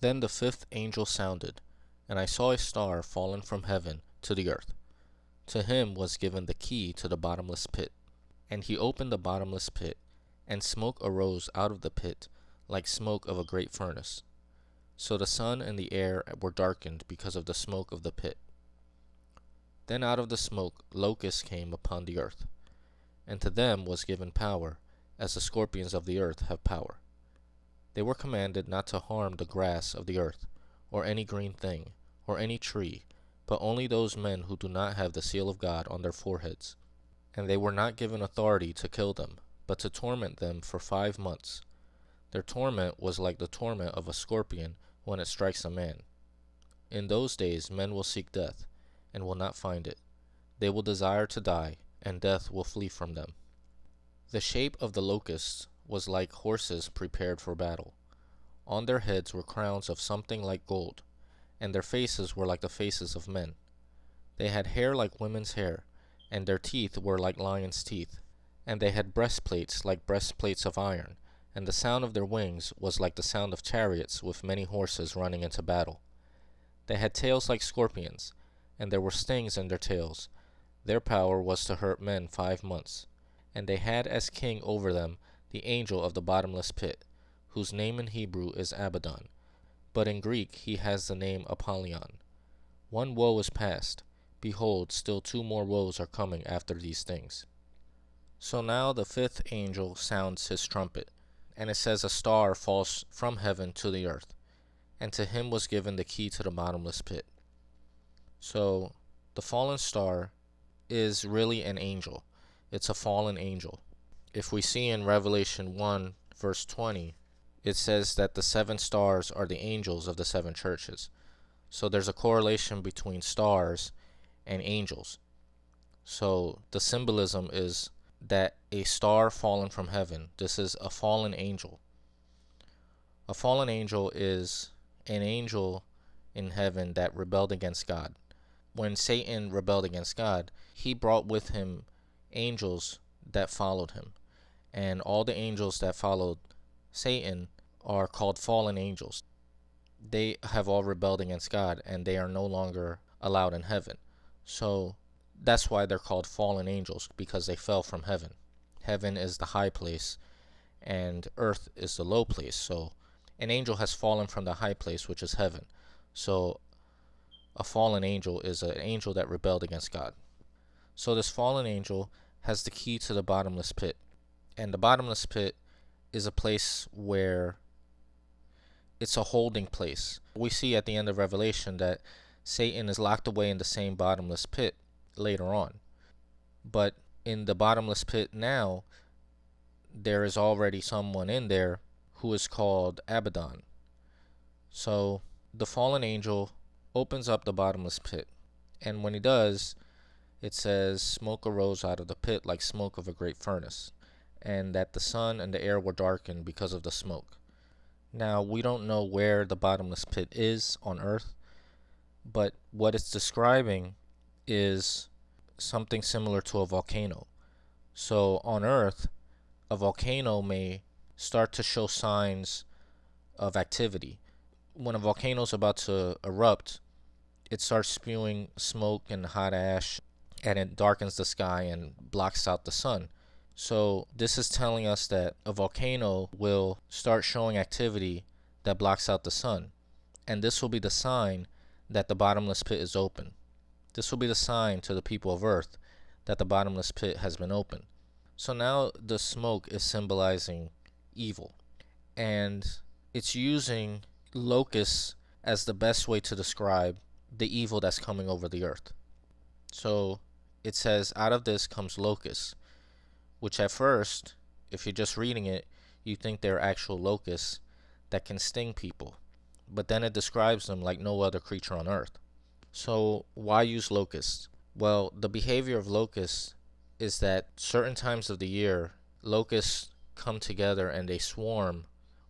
Then the fifth angel sounded, and I saw a star fallen from heaven to the earth. To him was given the key to the bottomless pit. And he opened the bottomless pit, and smoke arose out of the pit, like smoke of a great furnace. So the sun and the air were darkened because of the smoke of the pit. Then out of the smoke locusts came upon the earth, and to them was given power, as the scorpions of the earth have power. They were commanded not to harm the grass of the earth, or any green thing, or any tree, but only those men who do not have the seal of God on their foreheads. And they were not given authority to kill them, but to torment them for 5 months. Their torment was like the torment of a scorpion when it strikes a man. In those days men will seek death, and will not find it. They will desire to die, and death will flee from them. The shape of the locusts was like horses prepared for battle. On their heads were crowns of something like gold, and their faces were like the faces of men. They had hair like women's hair, and their teeth were like lions' teeth. And they had breastplates like breastplates of iron, and the sound of their wings was like the sound of chariots with many horses running into battle. They had tails like scorpions, and there were stings in their tails. Their power was to hurt men 5 months. And they had as king over them the angel of the bottomless pit, whose name in Hebrew is Abaddon, but in Greek he has the name Apollyon. One woe is past. Behold, still 2 more woes are coming after these things. So now the fifth angel sounds his trumpet, and it says a star falls from heaven to the earth, and to him was given the key to the bottomless pit. So the fallen star is really an angel. It's a fallen angel. If we see in Revelation 1 verse 20, it says that the 7 stars are the angels of the 7 churches. So there's a correlation between stars and angels. So the symbolism is that a star fallen from heaven, this is a fallen angel. A fallen angel is an angel in heaven that rebelled against God. When Satan rebelled against God, he brought with him angels that followed him. And all the angels that followed Satan are called fallen angels. They have all rebelled against God, and they are no longer allowed in heaven. So that's why they're called fallen angels, because they fell from heaven. Heaven is the high place, and earth is the low place. So an angel has fallen from the high place, which is heaven. So a fallen angel is an angel that rebelled against God. So this fallen angel has the key to the bottomless pit. And the bottomless pit is a place where it's a holding place. We see at the end of Revelation that Satan is locked away in the same bottomless pit later on. But in the bottomless pit now, there is already someone in there who is called Abaddon. So the fallen angel opens up the bottomless pit. And when he does, it says, smoke arose out of the pit like smoke of a great furnace, and that the sun and the air were darkened because of the smoke. Now, we don't know where the bottomless pit is on earth, but what it's describing is something similar to a volcano. So on earth, a volcano may start to show signs of activity. When a volcano is about to erupt, it starts spewing smoke and hot ash, and it darkens the sky and blocks out the sun. So this is telling us that a volcano will start showing activity that blocks out the sun. And this will be the sign that the bottomless pit is open. This will be the sign to the people of earth that the bottomless pit has been opened. So now the smoke is symbolizing evil. And it's using locusts as the best way to describe the evil that's coming over the earth. So it says, out of this comes locusts, which at first, if you're just reading it, you think they're actual locusts that can sting people. But then it describes them like no other creature on earth. So why use locusts? Well, the behavior of locusts is that certain times of the year, locusts come together and they swarm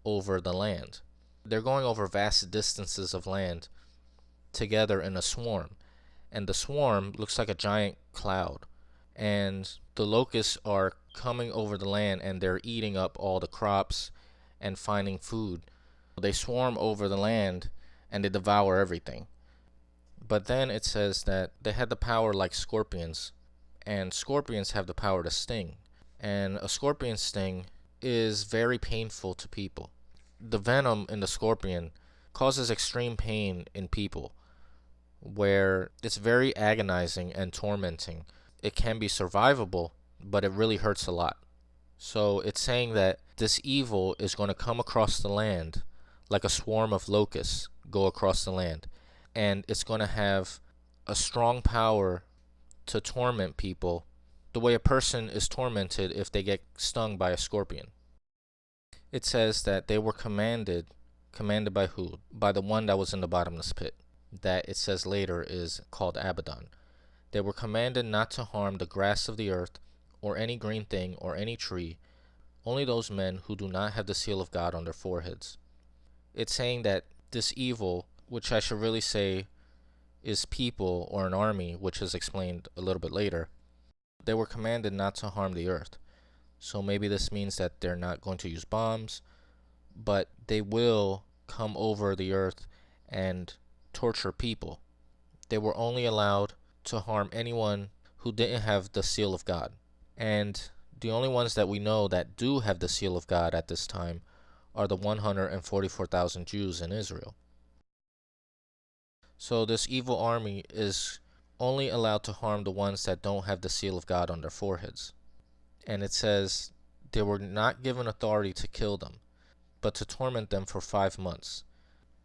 over the land. They're going over vast distances of land together in a swarm. And the swarm looks like a giant cloud. And the locusts are coming over the land and they're eating up all the crops and finding food. They swarm over the land and they devour everything. But then it says that they had the power like scorpions, and scorpions have the power to sting. And a scorpion sting is very painful to people. The venom in the scorpion causes extreme pain in people, where it's very agonizing and tormenting. It can be survivable, but it really hurts a lot. So it's saying that this evil is going to come across the land like a swarm of locusts go across the land. And it's going to have a strong power to torment people the way a person is tormented if they get stung by a scorpion. It says that they were commanded by who? By the one that was in the bottomless pit, that it says later is called Abaddon. They were commanded not to harm the grass of the earth, or any green thing, or any tree, only those men who do not have the seal of God on their foreheads. It's saying that this evil, which I should really say is people or an army, which is explained a little bit later, they were commanded not to harm the earth. So maybe this means that they're not going to use bombs, but they will come over the earth and torture people. They were only allowed to harm anyone who didn't have the seal of God. And the only ones that we know that do have the seal of God at this time are the 144,000 Jews in Israel. So this evil army is only allowed to harm the ones that don't have the seal of God on their foreheads. And it says they were not given authority to kill them, but to torment them for 5 months.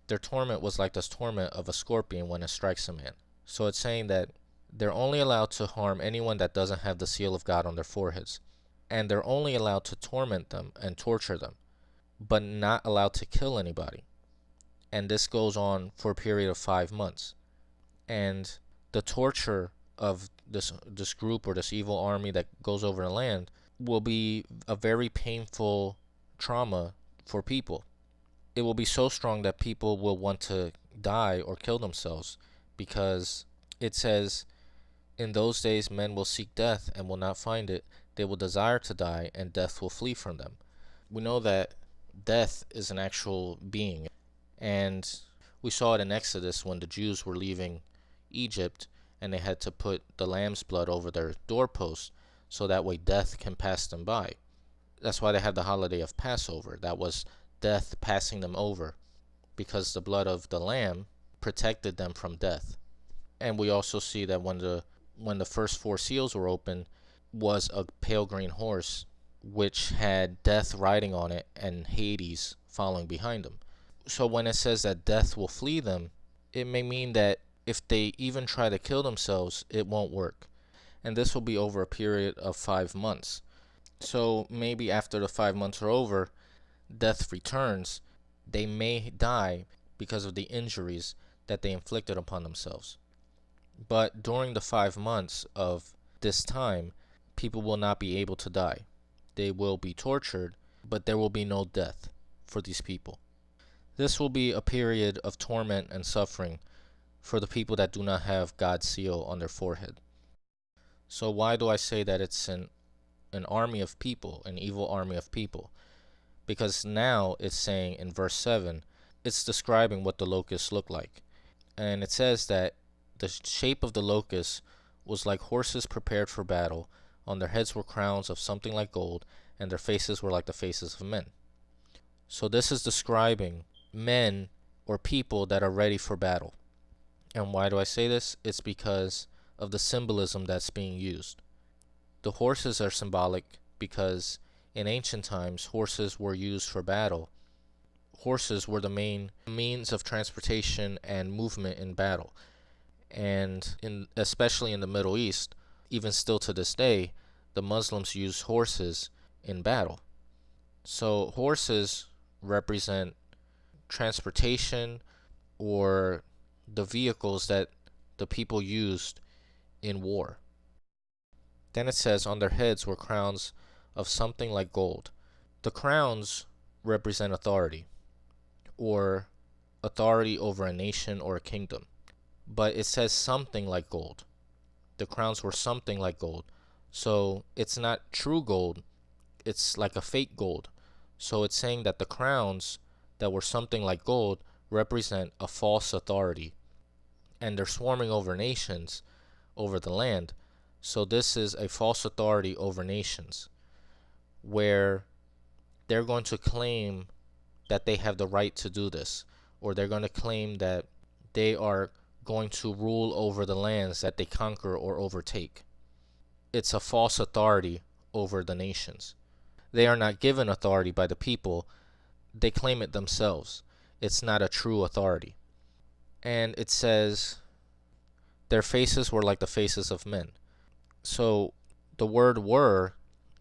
Their torment was like the torment of a scorpion when it strikes a man. So it's saying that they're only allowed to harm anyone that doesn't have the seal of God on their foreheads. And they're only allowed to torment them and torture them, but not allowed to kill anybody. And this goes on for a period of 5 months. And the torture of this group or this evil army that goes over the land will be a very painful trauma for people. It will be so strong that people will want to die or kill themselves, because it says, in those days men will seek death and will not find it. They will desire to die, and death will flee from them. We know that death is an actual being, and we saw it in Exodus when the Jews were leaving Egypt and they had to put the lamb's blood over their doorposts so that way death can pass them by. That's why they had the holiday of Passover. That was death passing them over, because the blood of the lamb protected them from death. And we also see that when the first 4 seals were opened, was a pale green horse which had death riding on it and Hades following behind him. So when it says that death will flee them, it may mean that if they even try to kill themselves, it won't work. And this will be over a period of 5 months. So maybe after the 5 months are over, death returns. They may die because of the injuries that they inflicted upon themselves. But during the 5 months of this time, people will not be able to die. They will be tortured, but there will be no death for these people. This will be a period of torment and suffering for the people that do not have God's seal on their forehead. So why do I say that it's an army of people, an evil army of people? Because now it's saying in verse 7, it's describing what the locusts look like. And it says that the shape of the locusts was like horses prepared for battle. On their heads were crowns of something like gold, and their faces were like the faces of men. So this is describing men or people that are ready for battle. And why do I say this? It's because of the symbolism that's being used. The horses are symbolic because in ancient times, horses were used for battle. Horses were the main means of transportation and movement in battle. And especially in the Middle East, even still to this day, the Muslims use horses in battle. So horses represent transportation, or the vehicles that the people used in war. Then it says on their heads were crowns of something like gold. The crowns represent authority, or authority over a nation or a kingdom. But it says something like gold. The crowns were something like gold. So it's not true gold, it's like a fake gold. So it's saying that the crowns that were something like gold represent a false authority, and they're swarming over nations, over the land. So this is a false authority over nations, where they're going to claim that they have the right to do this, or they're going to claim that they are going to rule over the lands that they conquer or overtake. It's a false authority over the nations. They are not given authority by the people, they claim it themselves. It's not a true authority. And it says, their faces were like the faces of men. So the word were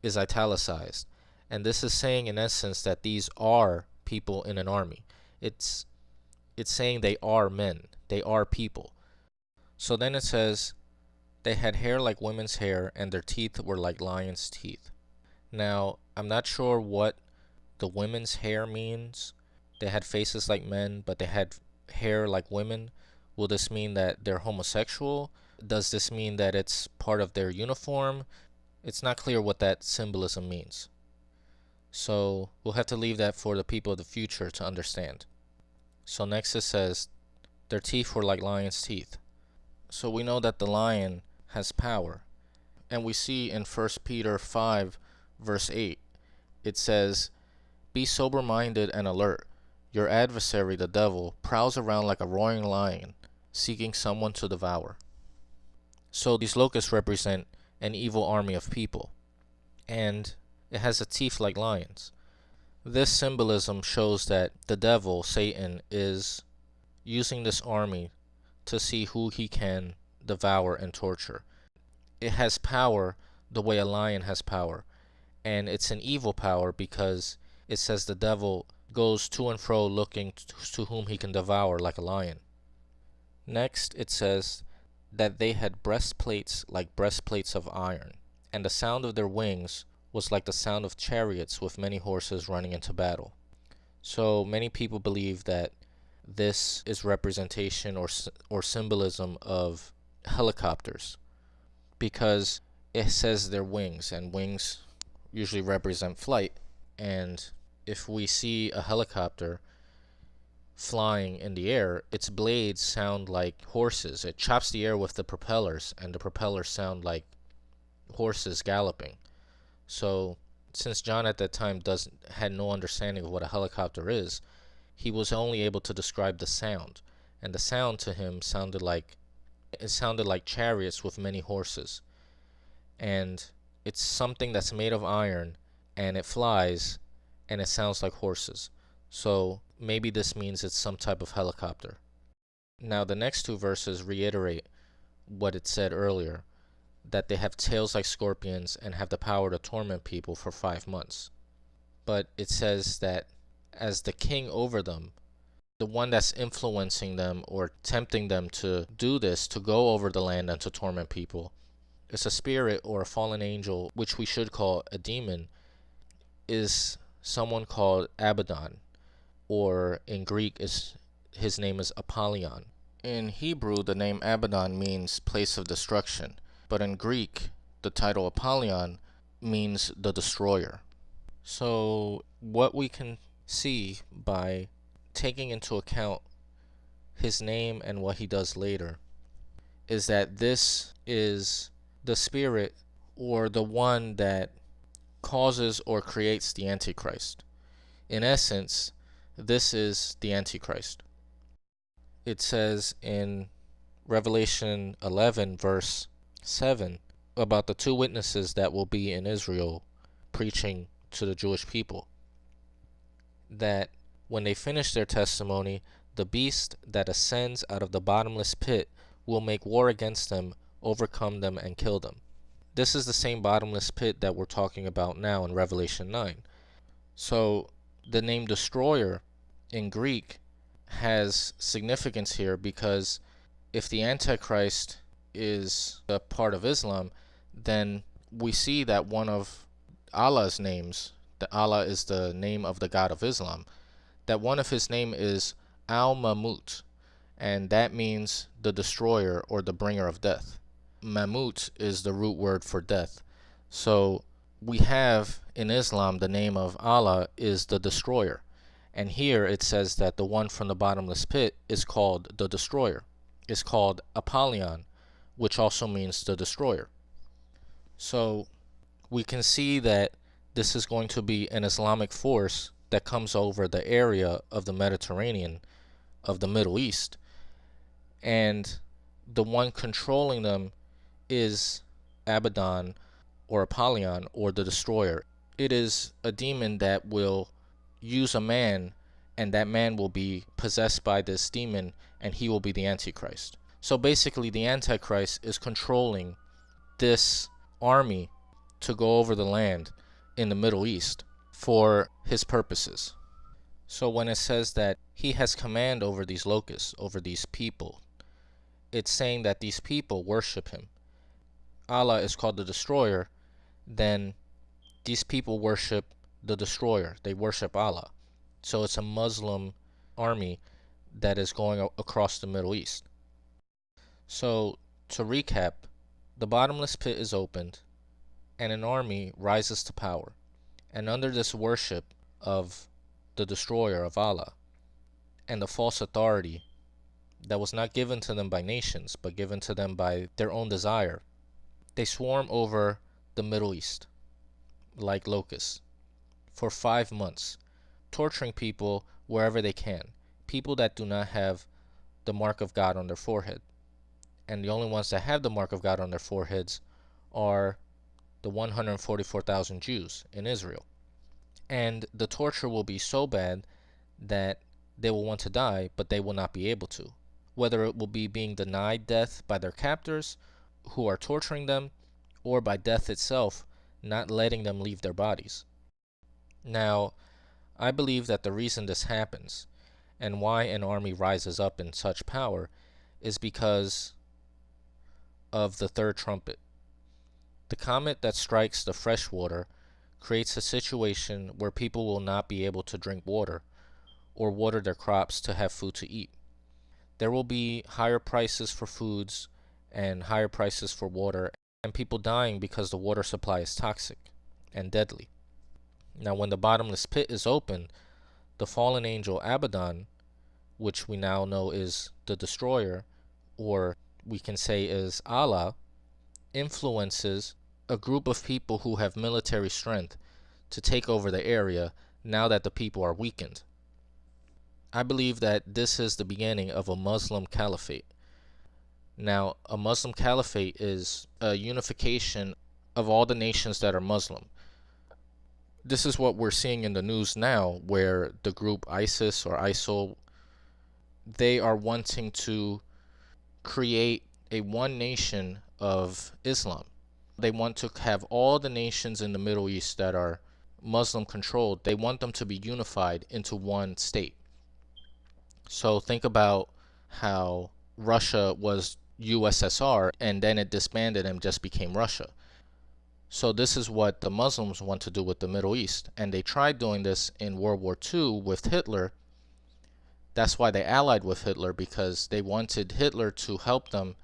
is italicized. And this is saying in essence that these are people in an army. It's saying they are men. They are people. So then it says, they had hair like women's hair, and their teeth were like lions' teeth. Now, I'm not sure what the women's hair means. They had faces like men, but they had hair like women. Will this mean that they're homosexual? Does this mean that it's part of their uniform? It's not clear what that symbolism means. So we'll have to leave that for the people of the future to understand. So next it says, their teeth were like lions' teeth. So we know that the lion has power. And we see in 1 Peter 5 verse 8, it says, be sober-minded and alert. Your adversary, the devil, prowls around like a roaring lion, seeking someone to devour. So these locusts represent an evil army of people, and it has a teeth like lions. This symbolism shows that the devil, Satan, is using this army to see who he can devour and torture. It has power the way a lion has power, and it's an evil power because it says the devil goes to and fro looking to whom he can devour like a lion. Next it says that they had breastplates like breastplates of iron, and the sound of their wings was like the sound of chariots with many horses running into battle. So many people believe that this is representation or symbolism of helicopters, because it says their wings, and wings usually represent flight. And if we see a helicopter flying in the air, its blades sound like horses. It chops the air with the propellers, and the propellers sound like horses galloping. So since John at that time had no understanding of what a helicopter is, he was only able to describe the sound, and the sound to him sounded like chariots with many horses. And it's something that's made of iron, and it flies, and it sounds like horses. So maybe this means it's some type of helicopter. Now the next two verses reiterate what it said earlier, that they have tails like scorpions and have the power to torment people for 5 months. But it says that as the king over them, the one that's influencing them or tempting them to do this, to go over the land and to torment people, is a spirit or a fallen angel, which we should call a demon, is someone called Baddon, or in Greek his name is Apollyon. In Hebrew, the name Baddon means place of destruction, but in Greek, the title Apollyon means the destroyer. So what we can see by taking into account his name and what he does later is that this is the spirit or the one that causes or creates the Antichrist. In essence, this is the Antichrist. It says in Revelation 11 verse 7 about the two witnesses that will be in Israel preaching to the Jewish people, that when they finish their testimony, the beast that ascends out of the bottomless pit will make war against them, overcome them, and kill them. This is the same bottomless pit that we're talking about now in Revelation 9. So the name destroyer in Greek has significance here, because if the Antichrist is a part of Islam, then we see that one of Allah's names, that Allah is the name of the God of Islam, that one of his name is Al-Mamut, and that means the destroyer or the bringer of death. Mamut is the root word for death. So we have in Islam the name of Allah is the destroyer, And here it says that the one from the bottomless pit is called the destroyer. It's called Apollyon, which also means the destroyer. So we can see that this is going to be an Islamic force that comes over the area of the Mediterranean, of the Middle East, and the one controlling them is Abaddon or Apollyon or the destroyer. It is a demon that will use a man, and that man will be possessed by this demon, and he will be the Antichrist. So basically, the Antichrist is controlling this army to go over the land in the Middle East for his purposes. So when it says that he has command over these locusts, over these people, it's saying that these people worship him. Allah is called the destroyer, then these people worship the destroyer. They worship Allah. So it's a Muslim army that is going across the Middle East. So to recap, the bottomless pit is opened and an army rises to power. And under this worship of the destroyer, of Allah, and the false authority that was not given to them by nations, but given to them by their own desire, they swarm over the Middle East like locusts for 5 months, torturing people wherever they can, people that do not have the mark of God on their forehead. And the only ones that have the mark of God on their foreheads are the 144,000 Jews in Israel. And the torture will be so bad that they will want to die, but they will not be able to. Whether it will be being denied death by their captors who are torturing them, or by death itself not letting them leave their bodies. Now, I believe that the reason this happens and why an army rises up in such power is because of the third trumpet. The comet that strikes the fresh water creates a situation where people will not be able to drink water or water their crops to have food to eat. There will be higher prices for foods and higher prices for water, and people dying because the water supply is toxic and deadly. Now, when the bottomless pit is open, the fallen angel Abaddon, which we now know is the destroyer, or we can say is Allah, influences a group of people who have military strength to take over the area now that the people are weakened. I believe that this is the beginning of a Muslim caliphate. Now, a Muslim caliphate is a unification of all the nations that are Muslim. This is what we're seeing in the news now, where the group ISIS or ISIL, they are wanting to create a one nation of Islam. They want to have all the nations in the Middle East that are Muslim controlled, they want them to be unified into one state. So think about how Russia was USSR and then it disbanded and just became Russia. So this is what the Muslims want to do with the Middle East. And they tried doing this in World War II with Hitler. That's why they allied with Hitler, because they wanted Hitler to help them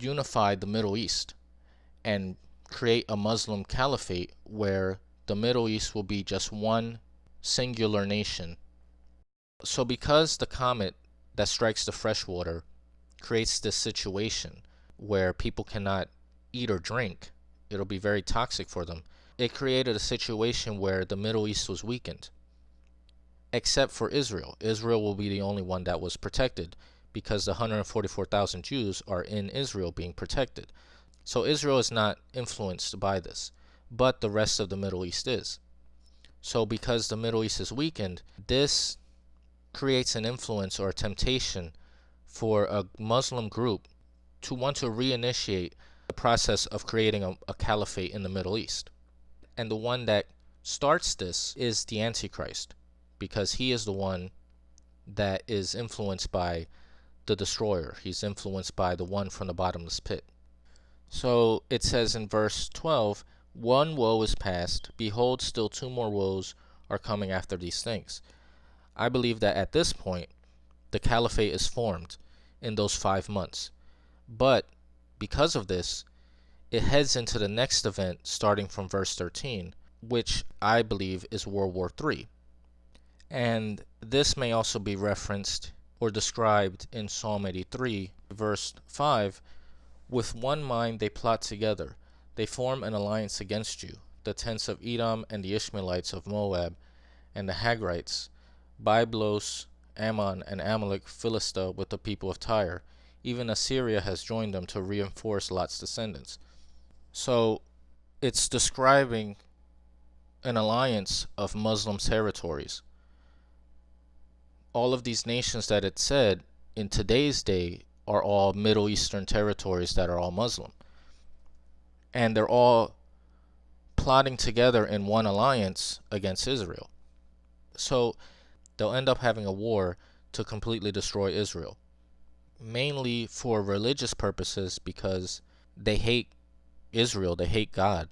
unify the Middle East and create a Muslim caliphate where the Middle East will be just one singular nation. So because the comet that strikes the freshwater creates this situation where people cannot eat or drink, it'll be very toxic for them. It created a situation where the Middle East was weakened, except for Israel. Israel will be the only one that was protected because the 144,000 Jews are in Israel being protected. So Israel is not influenced by this, but the rest of the Middle East is. So because the Middle East is weakened, this creates an influence or a temptation for a Muslim group to want to reinitiate the process of creating a caliphate in the Middle East. And the one that starts this is the Antichrist, because he is the one that is influenced by the destroyer. He's influenced by the one from the bottomless pit. So it says in verse 12, "One woe is past, behold, still two more woes are coming after these things." I believe that at this point, the caliphate is formed in those 5 months. But because of this, it heads into the next event starting from verse 13, which I believe is World War III. And this may also be referenced or described in Psalm 83, verse 5. With one mind they plot together. They form an alliance against you, the tents of Edom and the Ishmaelites of Moab and the Hagrites, Byblos, Ammon, and Amalek, Philistia with the people of Tyre. Even Assyria has joined them to reinforce Lot's descendants. So it's describing an alliance of Muslim territories. All of these nations that it said in today's day are all Middle Eastern territories that are all Muslim. And they're all plotting together in one alliance against Israel. So they'll end up having a war to completely destroy Israel, mainly for religious purposes, because they hate Israel, they hate God,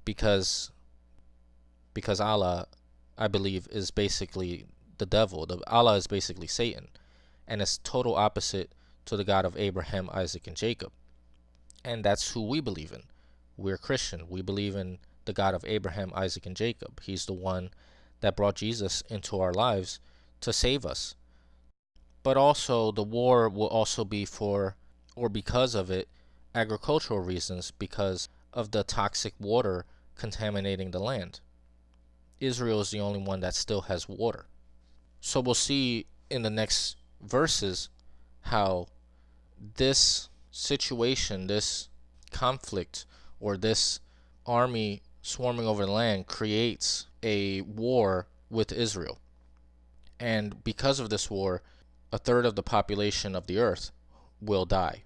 because Allah, I believe, is basically the devil. Allah is basically Satan, and it's total opposite to the God of Abraham, Isaac, and Jacob. And that's who we believe in. We're Christian. We believe in the God of Abraham, Isaac, and Jacob. He's the one that brought Jesus into our lives to save us. But also, the war will also be for, or because of it, agricultural reasons, because of the toxic water contaminating the land. Israel is the only one that still has water. So we'll see in the next verses how this situation, this conflict, or this army swarming over the land creates a war with Israel. And because of this war, a third of the population of the earth will die.